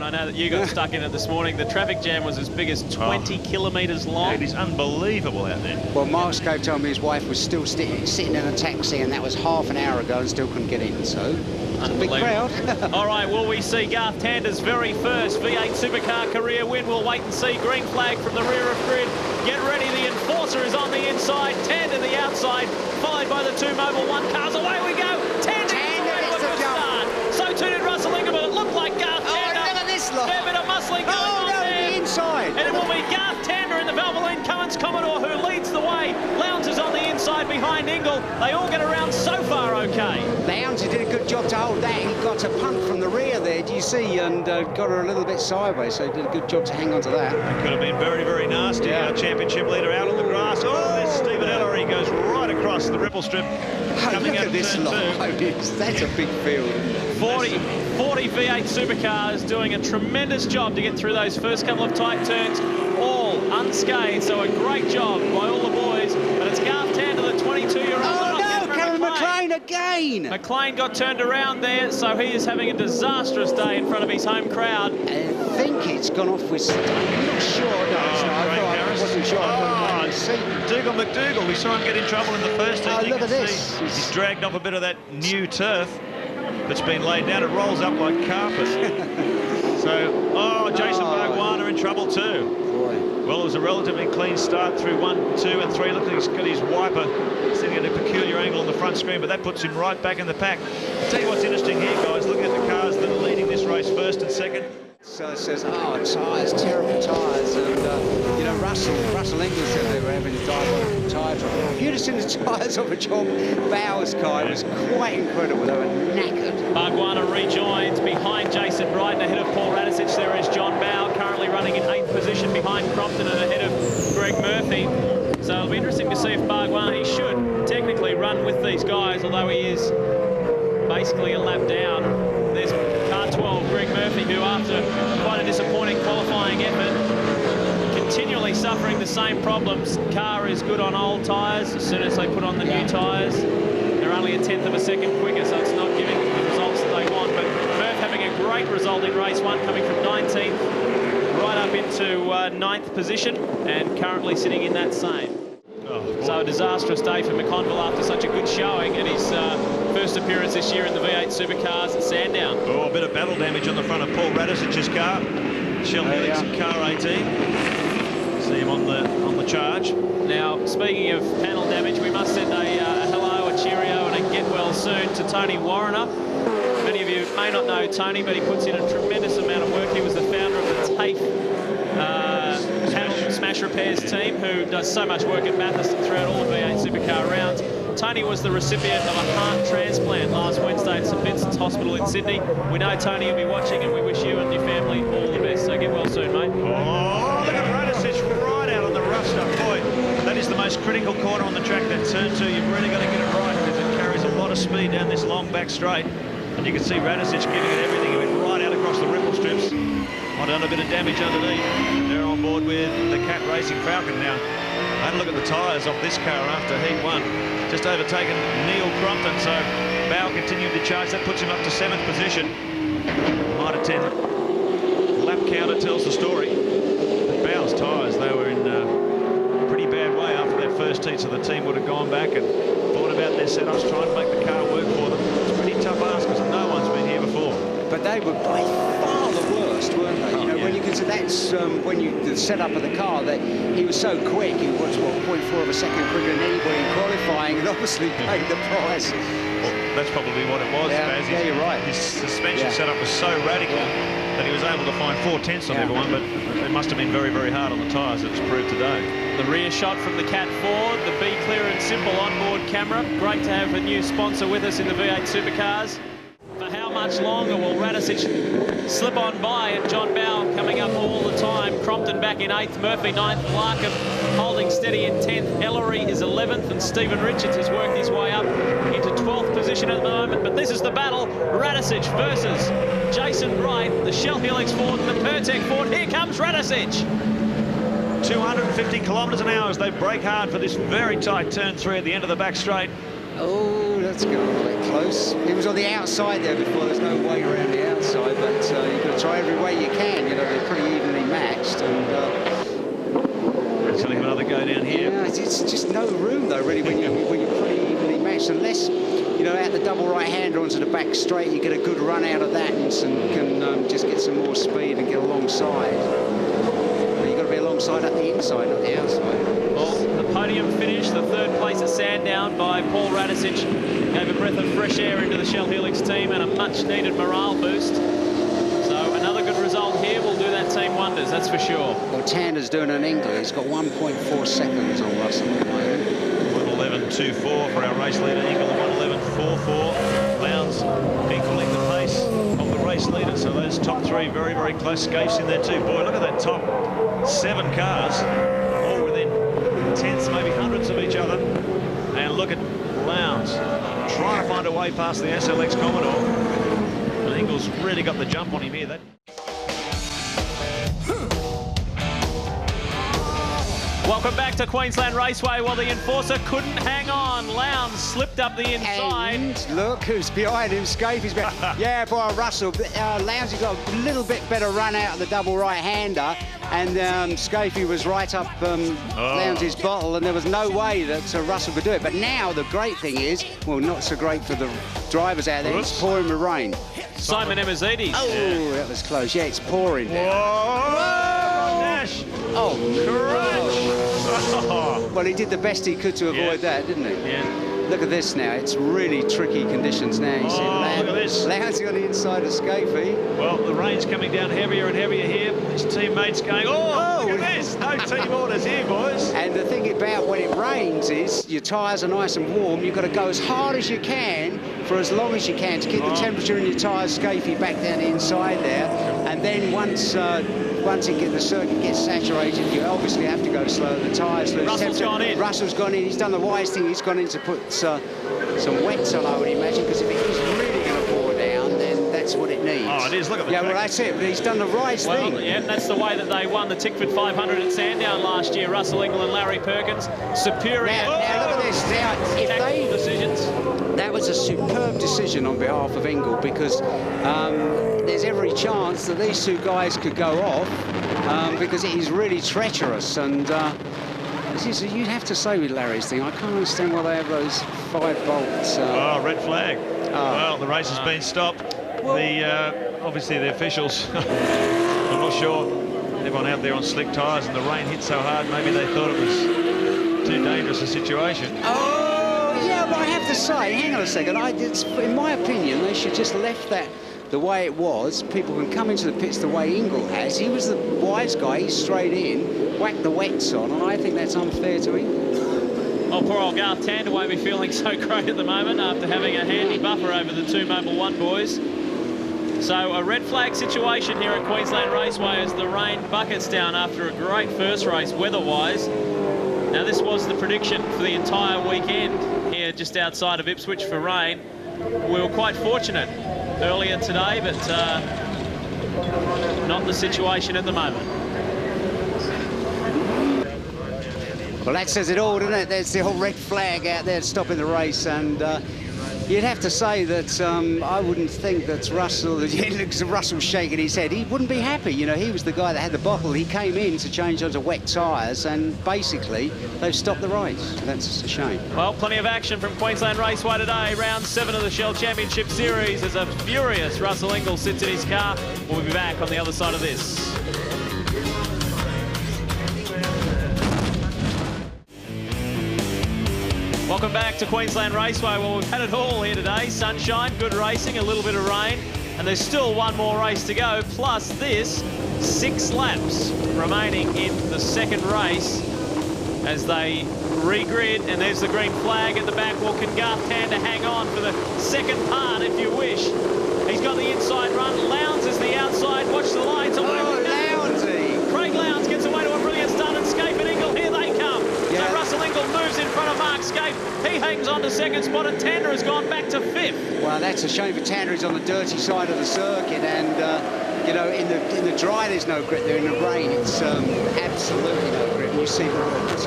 I know that you got stuck in it this morning. The traffic jam was as big as 20 kilometres long. It is unbelievable out there. Well, Mark Scope told me his wife was still sitting in a taxi, and that was half an hour ago, and still couldn't get in. So, it's a big crowd. All right, will we see Garth Tander's very first V8 Supercar career win? We'll wait and see. Green flag from the rear of grid. Get ready, the Enforcer is on the inside, Tander the outside, followed by the two Mobil 1 cars. Away we go. Tander gets the start. So too did Russell Ingham, but it looked like Garth Tander. Oh, look at this lot. Fair bit of muscling going on there. The inside. And it will be Garth Tander in the Valvoline Cummins Commodore who leads the way. Lowndes is on the inside behind Ingle. They all get around so far okay. Lowndes did a good job to hold that. He got a punt from the rear there, do you see, and got her a little bit sideways, so he did a good job to hang on to that. It could have been very, very nasty. Yeah. Our championship leader out on the grass. Oh, there's Stephen Ellery, goes right across the ripple strip. Coming out of this turn lot. two. That's a big field. 40 V8 Supercars doing a tremendous job to get through those first couple of tight turns, all unscathed. So a great job by all the boys. But it's Garth Tander, the 22-year-old. Oh no, Kevin McLean again. McLean got turned around there, so he is having a disastrous day in front of his home crowd. I think it's gone off with... I'm not sure. No, it's not. I wasn't sure. Dougal McDougall, we saw him get in trouble in the first heat. Look at this. He's dragged off a bit of that new turf that's been laid down. It rolls up like carpet. So, Jason Bargwanna in trouble too. Boy. Well, it was a relatively clean start through 1, 2 and 3. Look, he's got his wiper sitting at a peculiar angle on the front screen, but that puts him right back in the pack. I'll tell you what's interesting here, guys. Look at the cars that are leading this race first and second. So it says, tyres, terrible tyres, and you know, Russell Ingle said they were having tyre trouble. If you'd have seen the tyres of a John Bowers car, it was quite incredible. They were knackered. Bargwanna rejoins behind Jason Bright and ahead of Paul Radicic. There is John Bow, currently running in 8th position behind Crompton and ahead of Greg Murphy. So it'll be interesting to see if Bargwanna, he should technically run with these guys, although he is basically a lap down. There's car 12, Greg Murphy, who after quite a disappointing qualifying effort, continually suffering the same problems. Car is good on old tyres. As soon as they put on the new tyres, they're only a 1/10 of a second quicker, so it's not giving the results that they want. But Murph having a great result in race 1, coming from 19th right up into 9th position, and currently sitting in that same. So a disastrous day for McConville after such a good showing at his first appearance this year in the V8 Supercars at Sandown. Oh, a bit of battle damage on the front of Paul Radicic's car. Shell Helix car 18. See him on the charge. Now, speaking of panel damage, we must send a hello, a cheerio, and a get well soon to Tony Warrener. Many of you may not know Tony, but he puts in a tremendous amount of work. He was the founder of the TAFE panel smash repairs team, who does so much work at Bathurst and throughout all the V8 Supercar rounds. Tony was the recipient of a heart transplant last Wednesday at St Vincent's Hospital in Sydney. We know Tony will be watching, and we wish you and your family all the best. So get well soon, mate. Oh, look at Radicic right out on the rough stuff. Boy, that is the most critical corner on the track, that turn 2. You've really got to get it right because it carries a lot of speed down this long back straight. And you can see Radicic giving it everything. He went right out across the ripple strips. Might have done a bit of damage underneath. They're on board with the Cat Racing Falcon now. Have a look at the tyres off this car after heat 1. Just overtaken Neil Crompton, so Bow continued to charge. That puts him up to 7th position. Might have 10. Lap counter tells the story. But Bow's tyres, they were in a pretty bad way after that first heat, so the team would have gone back and thought about their setups, trying to make the car work for them. It's a pretty tough ask because no one's been here before. But they were by far the worst, weren't they? You know, when you consider that's when the setup of the car, that he was so quick. He was 0.4 of a second quicker than anybody in qualifying, and obviously paid the price. Well, that's probably what it was, Baz. Yeah, you're right. His suspension setup was so radical that he was able to find 4/10 on everyone, but it must have been very, very hard on the tyres, as it's proved today. The rear shot from the Cat Ford, the Be Clear and Simple onboard camera. Great to have a new sponsor with us in the V8 Supercars. For how much longer will Radicic slip on by, and John Bow coming up all the time. Crompton back in 8th, Murphy 9th, Larkham holding steady in 10th. Ellery is 11th, and Stephen Richards has worked his way up into 12th position at the moment. But this is the battle, Radicic versus Jason Bright, the Shell Helix Ford and the Pertec Ford. Here comes Radicic. 250 kilometres an hour as they brake hard for this very tight turn 3 at the end of the back straight. Oh, that's going a bit close. He was on the outside there before. There's no way around the outside, but you've got to try every way you can. You know, they're pretty evenly matched. And let's have another go down here. Yeah, it's just no room though, really, when you're pretty evenly matched. Unless you know, out the double right-hander onto the back straight, you get a good run out of that and can just get some more speed and get alongside. But you've got to be alongside at the inside, not the outside. Well, the podium finish, the third place at Sandown by Paul Radicic, gave a breath of fresh air into the Shell Helix team and a much-needed morale boost. So another good result here will do that team wonders, that's for sure. Well, Tander's doing an England. He's got 1.4 seconds on Russell at the moment. 1:11.24 for our race leader, England 1:11.44. Lowndes equaling the pace of the race leader. So those top three very, very close. Scapes in there too. Boy, look at that top 7 cars, all within tenths, maybe hundreds of each other. And look at Lowndes trying to find a way past the SLX Commodore. And Ingles really got the jump on him here. Welcome back to Queensland Raceway. Well, the enforcer couldn't hang on. Lowndes slipped up the inside. And look who's behind him. Scapey's behind. Yeah, boy, Russell. Lowndes got a little bit better run out of the double right-hander, and Scapey was right up Lowndes' bottle, and there was no way that Russell could do it. But now the great thing is, well, not so great for the drivers out there. It's pouring with rain. Simon Emezidis. Oh, yeah. That was close. Yeah, it's pouring. Whoa! Dash! Oh, Crunch! Oh. Well, he did the best he could to avoid that, didn't he? Yeah. Look at this now. It's really tricky conditions now. You see look at this. Lowndes on the inside of Scapey. Well, the rain's coming down heavier and heavier here. His teammates going, oh, look at this. No team orders here, boys. And the thing about when it rains is your tyres are nice and warm. You've got to go as hard as you can for as long as you can to keep the temperature in your tyres, Scapey, back down the inside there. And then once the circuit gets saturated, you obviously have to go slow. The tyres lose Russell's temperature. gone in. Russell's gone in. He's done the wise thing. He's gone in to put some wets on, I would imagine, because if it is really going to pour down, then that's what it needs. Oh, it is. Look at the well, that's it. But he's done the right thing. Yeah, that's the way that they won the Tickford 500 at Sandown last year. Russell Ingall and Larry Perkins, superior. Now look at this. Now, if they decisions. That was a superb decision on behalf of Ingall, because there's every chance that these two guys could go off because it is really treacherous. And you'd have to say with Larry's thing, I can't understand why they have those 5 bolts. Red flag. Well, the race has been stopped. Obviously the officials, I'm not sure, everyone out there on slick tyres, and the rain hit so hard, maybe they thought it was too dangerous a situation. Yeah, but I have to say, hang on a second, in my opinion, they should just left that the way it was. People can come into the pits the way Ingall has. He was the wise guy. He's straight in, whacked the wets on, and I think that's unfair to Ingall. Oh, poor old Garth Tander won't be feeling so great at the moment after having a handy buffer over the 2 Mobil 1 boys. So a red flag situation here at Queensland Raceway as the rain buckets down after a great first race weather-wise. Now, this was the prediction for the entire weekend here just outside of Ipswich for rain. We were quite fortunate earlier today, but not the situation at the moment. Well, that says it all, doesn't it? There's the whole red flag out there stopping the race, and you'd have to say that I wouldn't think that Russell, Russell shaking his head, he wouldn't be happy. You know, he was the guy that had the bottle. He came in to change onto wet tyres, and basically they've stopped the race. That's a shame. Well, plenty of action from Queensland Raceway today. Round 7 of the Shell Championship Series as a furious Russell Ingall sits in his car. We'll be back on the other side of this. Welcome back to Queensland Raceway. Well, we've had it all here today. Sunshine, good racing, a little bit of rain, and there's still one more race to go, plus this, 6 laps remaining in the second race as they regrid, and there's the green flag at the back. Well, can Garth Tander hang on for the second part, if you wish? He's got the inside run. Lowndes is the outside. Watch the lights. Lowndesy! Craig Lowndes gets away to a brilliant start, and Scape and Ingall, here they come. Yeah. So Russell Ingall moves in front of Mark Scape. He hangs on to second spot, and Tander has gone back to 5th. Well, that's a shame for Tander. He's on the dirty side of the circuit, and you know, in the dry there's no grip there. In the rain, it's absolutely no grip. You see, he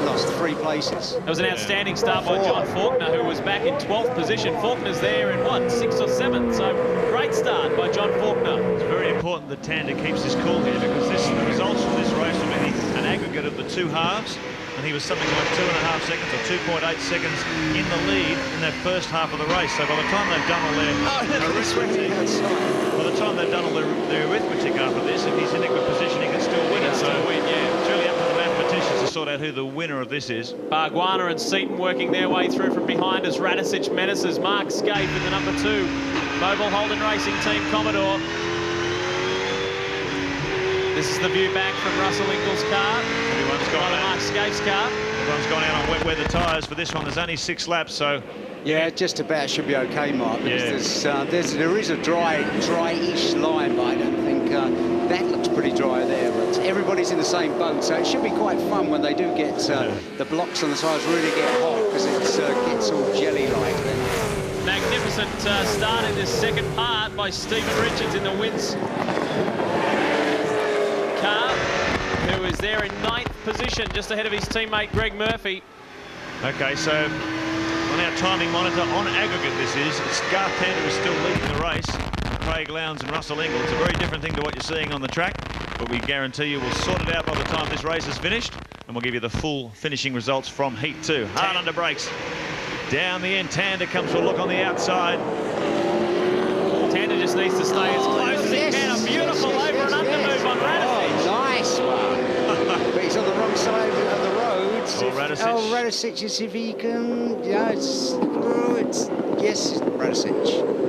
lost 3 places. It was an outstanding start by John Faulkner, who was back in 12th position. Faulkner's there in, what, 6th or 7th? So, great start by John Faulkner. It's very important that Tander keeps his cool here, because the results from this race will be an aggregate of the 2 halves. And he was something like 2.5 seconds or 2.8 seconds in the lead in that first half of the race. So by the time they've done all their arithmetic, after this, if he's in a good position, he can still win it. So it's really up to the mathematicians to sort out who the winner of this is. Bargwanna and Seaton working their way through from behind as Radicic menaces. Mark Scape in the number 2 Mobile Holden Racing Team Commodore. This is the view back from Russell Ingall's car. Everyone's gone out. Mark Scape's car. Everyone's gone out on wet weather tyres for this one. There's only 6 laps, so... Yeah, just about should be okay, Mark, because there is a dry-ish line, but I don't think that looks pretty dry there. But everybody's in the same boat, so it should be quite fun when they do get the blocks on the sides really get hot, because it gets all jelly-like. Magnificent start in this second part by Stephen Richards in the wins car, who is there in 9th position, just ahead of his teammate Greg Murphy. Okay, so on our timing monitor, on aggregate it's Garth Tander is still leading the race. Craig Lowndes and Russell Ingall. It's a very different thing to what you're seeing on the track, but we guarantee you we'll sort it out by the time this race is finished, and we'll give you the full finishing results from Heat 2. Hard under brakes. Down the end, Tander comes for a look on the outside. Tander just needs to stay as close as he can. A beautiful over and under move on Radicic. Nice one. But he's on the wrong side of the road. Radicic. Is if he can, yes, Radicic.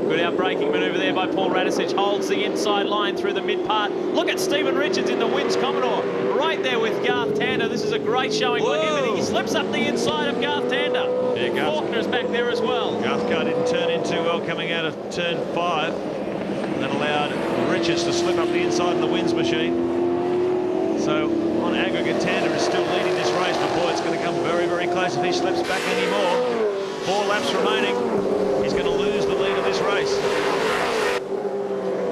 Good outbraking manoeuvre there by Paul Radicic. Holds the inside line through the mid part. Look at Stephen Richards in the wins Commodore, right there with Garth Tander. This is a great showing by him, and he slips up the inside of Garth Tander. Yeah, Faulkner's back there as well. Garth didn't turn in too well coming out of turn 5. That allowed Richards to slip up the inside of the wins machine. So on aggregate, Tander is still leading this race, but boy, it's going to come very, very close if he slips back anymore. 4 laps remaining. He's going to lose the lead of this race.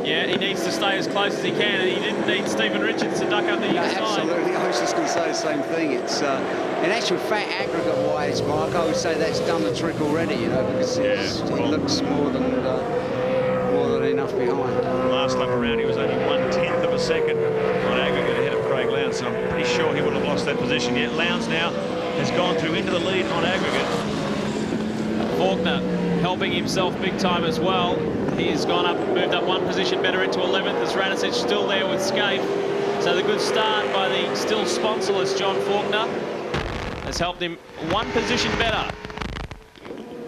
Yeah, he needs to stay as close as he can, and he didn't need Stephen Richards to duck up the inside. Absolutely, I was just going to say the same thing. It's in actual fact, aggregate-wise, Mark, I would say that's done the trick already, you know, because it looks more than enough behind. Last lap around, he was only 1/10 of a second on aggregate ahead of Craig Lowndes, so I'm pretty sure he would have lost that position yet. Lowndes now has gone through into the lead on aggregate. Faulkner helping himself big time as well. He has gone up, moved up 1 position better into 11th. As Radicic still there with Scape. So the good start by the still sponsorless John Faulkner has helped him 1 position better.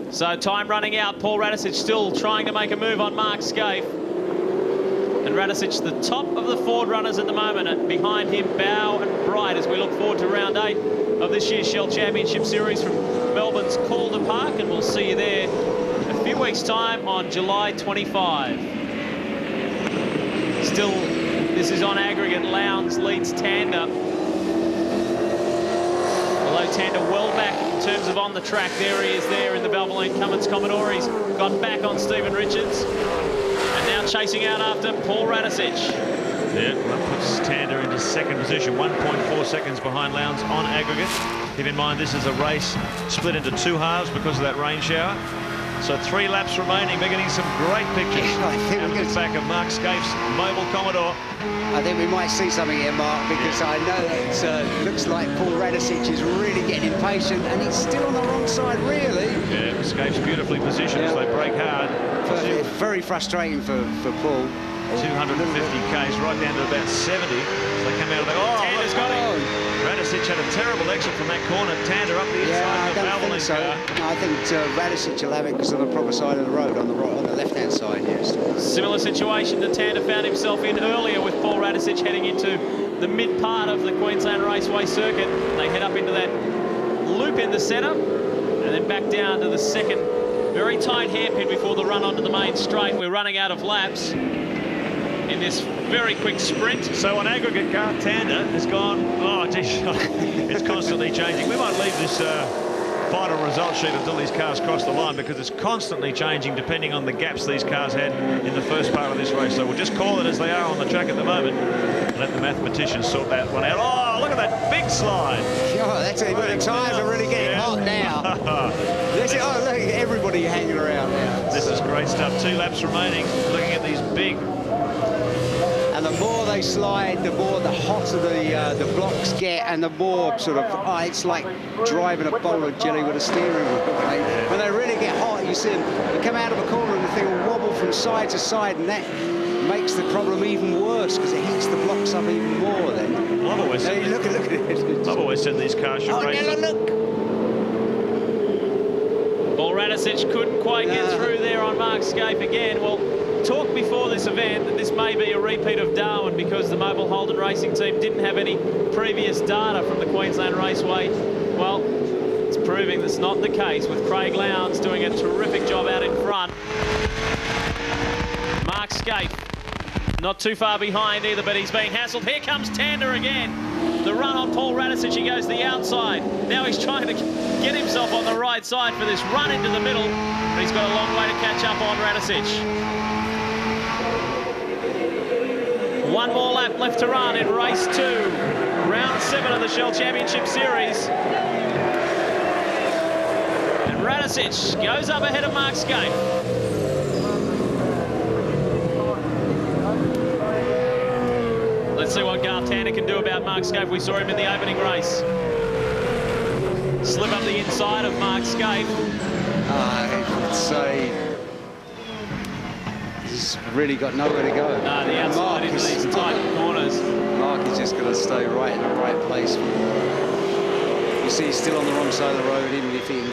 So time running out. Paul Radicic still trying to make a move on Mark Scape. And Radicic the top of the Ford runners at the moment, and behind him Bow and Bright as we look forward to round 8 of this year's Shell Championship Series from Melbourne's Calder Park, and we'll see you there a few weeks' time on July 25. Still, this is on aggregate. Lowndes leads Tander. Although Tander well back in terms of on the track. There he is there in the Valvoline Cummins Commodore. He's got back on Stephen Richards. And now chasing out after Paul Radicic. Yeah, that puts Tander into 2nd position, 1.4 seconds behind Lowndes on aggregate. Keep in mind this is a race split into 2 halves because of that rain shower. So 3 laps remaining. We're getting some great pictures out of the back of Mark Scape's Mobile Commodore. I think we might see something here, Mark, because I know that it looks like Paul Radicic is really getting impatient, and he's still on the wrong side, really. Yeah, Scape's beautifully positioned as they brake hard. Very frustrating for Paul. 250 k's right down to about 70. So they come out of the... Tander's got him. Radicic had a terrible exit from that corner. Tander up the inside of the Valvoline so. car. No, I think Radicic will have it because of the proper side of the road, on the left-hand side, yes. Similar situation that Tander found himself in earlier with Paul Radicic heading into the mid part of the Queensland Raceway circuit. They head up into that loop in the centre and then back down to the 2nd very tight hairpin before the run onto the main straight. We're running out of laps in this very quick sprint. So on aggregate, Garth Tander has gone, oh geez, it's constantly changing. We might leave this final result sheet until these cars cross the line, because it's constantly changing depending on the gaps these cars had in the first part of this race. So we'll just call it as they are on the track at the moment and let the mathematicians sort that one out. Oh, look at that big slide. Oh, that's it. The tyres are really getting hot now. Oh, look, everybody hanging around now. This is great stuff. 2 laps remaining. Looking at these big... And the more they slide, the more the hotter the blocks get, and the more sort of, it's like driving a bowl of jelly with a steering wheel. When they really get hot, you see them, they come out of a corner and the thing will wobble from side to side, and that makes the problem even worse because it heats the blocks up even more then. Well, I've always said, look at it. I've always said these cars should race. Now look. Paul Radicic couldn't quite get through there on Mark Scape again. Well, talk before this event that this may be a repeat of Darwin because the Mobile Holden Racing team didn't have any previous data from the Queensland Raceway. Well, it's proving that's not the case, with Craig Lowndes doing a terrific job out in front. Mark Scape not too far behind either, but he's being hassled. Here comes Tander again. The run on Paul Radicic, he goes to the outside. Now he's trying to get himself on the right side for this run into the middle, but he's got a long way to catch up on Radicic. One more lap left to run in race 2, round 7 of the Shell Championship Series. And Radicic goes up ahead of Mark Scape. Let's see what Garth Tander can do about Mark Scape. We saw him in the opening race. Slip up the inside of Mark Scape. I would say he's really got nowhere to go. No, the outside into these tight corners. Mark is just going to stay right in the right place. You see he's still on the wrong side of the road, even if he can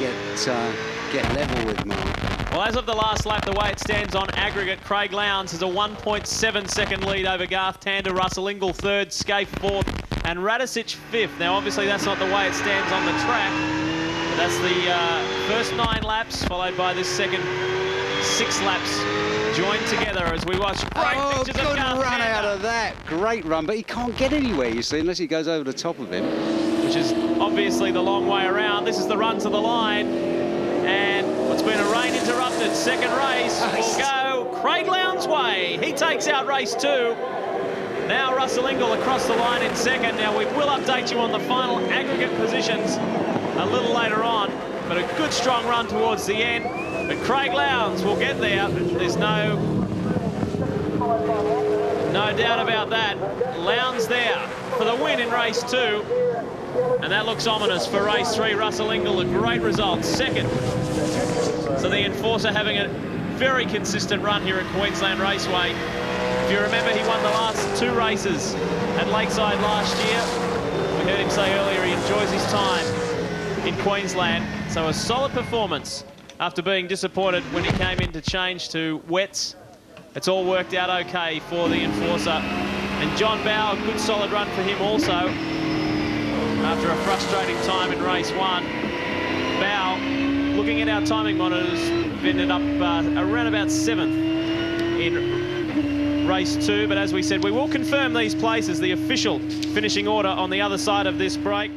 get level with Mark. Well, as of the last lap, the way it stands on aggregate, Craig Lowndes has a 1.7-second lead over Garth Tander, Russell Ingall 3rd, Scape 4th, and Radicic 5th. Now, obviously, that's not the way it stands on the track. But that's the first 9 laps, followed by this second 6 laps joined together as we watch great pictures of Garth Tander. Good run out of that. Great run, but he can't get anywhere, you see, unless he goes over the top of him. Which is obviously the long way around. This is the run to the line. And what's been a rain-interrupted second race will go Craig Lowndes' way. He takes out race 2. Now Russell Ingall across the line in second. Now we will update you on the final aggregate positions a little later on. But a good strong run towards the end. But Craig Lowndes will get there. There's no doubt about that. Lowndes there for the win in race 2. And that looks ominous for race 3. Russell Ingall, a great result, 2nd. So the Enforcer having a very consistent run here at Queensland Raceway. If you remember, he won the last 2 races at Lakeside last year. We heard him say earlier he enjoys his time in Queensland. So a solid performance after being disappointed when he came in to change to wets. It's all worked out okay for the Enforcer. And John Bowe, a good solid run for him also. After a frustrating time in race 1, Bowe, looking at our timing monitors, ended up around about 7th in race 2. But as we said, we will confirm these places, the official finishing order on the other side of this break.